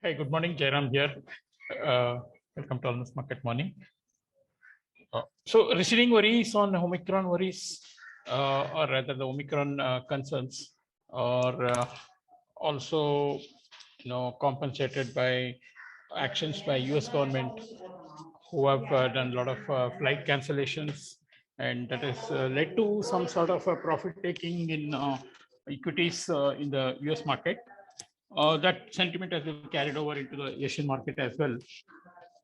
Hi, good morning, Jairam here. Welcome to Almost Market Morning. So receding worries on Omicron worries, or rather the Omicron concerns, are also compensated by actions by US government, who have done a lot of flight cancellations, and that has led to some sort of a profit taking in equities in the US market. That sentiment has been carried over into the Asian market as well,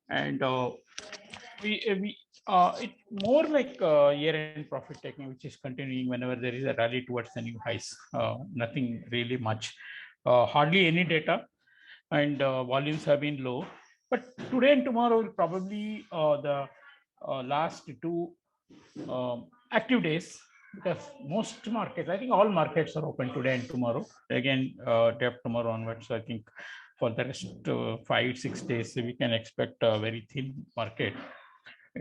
and we it more like year-end profit taking, which is continuing whenever there is a rally towards the new highs. Nothing really much, hardly any data, and volumes have been low. But today and tomorrow will probably the last two active days, because most markets, I think all markets are open today and tomorrow. Again, day of tomorrow onwards, I think for the rest 5-6 days, we can expect a very thin market.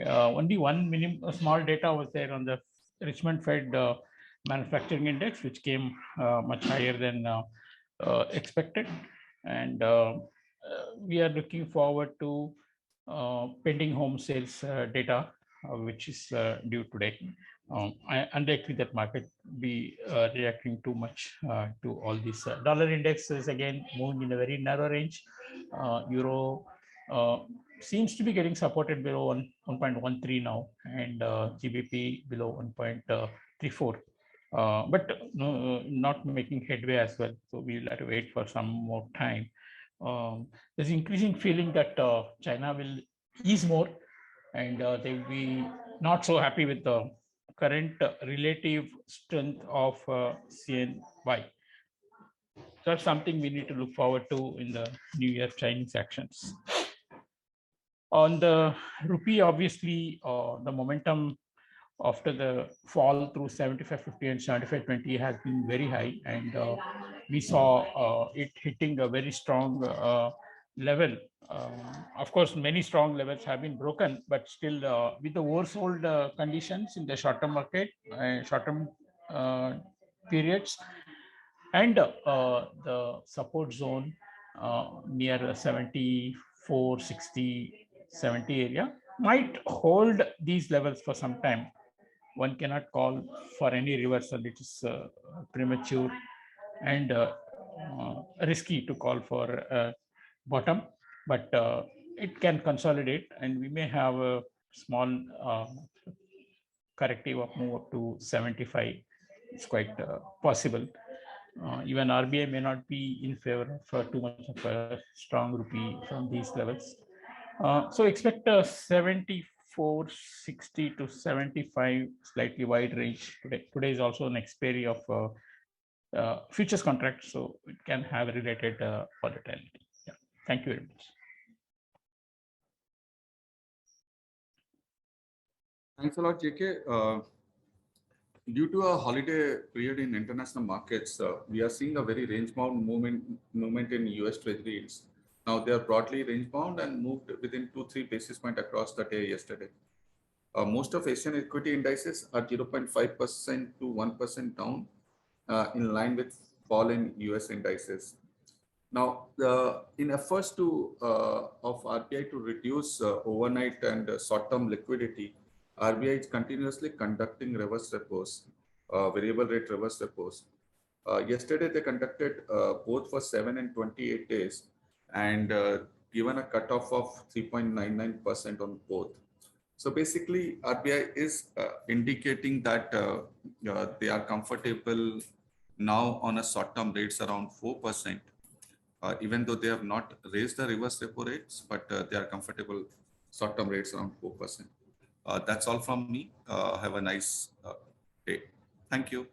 Only one small data was there on the Richmond Fed manufacturing index, which came much higher than expected, and we are looking forward to pending home sales data, which is due today. Unlikely that market be reacting too much to all these. Dollar index is again moving in a very narrow range. Euro seems to be getting supported below 1.13 now, and GBP below 1.34. But not making headway as well. So we'll have to wait for some more time. There's increasing feeling that China will ease more, and they will be not so happy with the current relative strength of CNY. That's something we need to look forward to in the New Year Chinese actions. On the rupee, obviously, the momentum after the fall through 75.50 and 75.20 has been very high, and we saw it hitting a very strong level. Of course, many strong levels have been broken, but still with the oversold conditions in the short-term market, short-term periods, and the support zone near 74.60, 70 area might hold these levels for some time. One cannot call for any reversal. It is premature and risky to call for a bottom, but it can consolidate, and we may have a small corrective of move up to 75. It's quite possible. Even RBI may not be in favor of too much of a strong rupee from these levels. So expect a 74.60 to 75, slightly wide range today. Today is also an expiry of futures contract, so it can have related volatility. Yeah. Thank you very much. Thanks a lot, JK. Due to a holiday period in international markets, we are seeing a very range-bound movement in US Treasury yields. Now they are broadly range-bound and moved within 2-3 basis points across the day yesterday. Most of Asian equity indices are 0.5% to 1% down, in line with fall in US indices. Now, in efforts of RBI to reduce overnight and short-term liquidity, RBI is continuously conducting reverse repos, variable rate reverse repos. Yesterday, they conducted both for 7 and 28 days, and given a cutoff of 3.99% on both. So basically, RBI is indicating that they are comfortable now on a short-term rates around 4%, even though they have not raised the reverse repo rates, but they are comfortable short-term rates around 4%. That's all from me. Have a nice day. Thank you.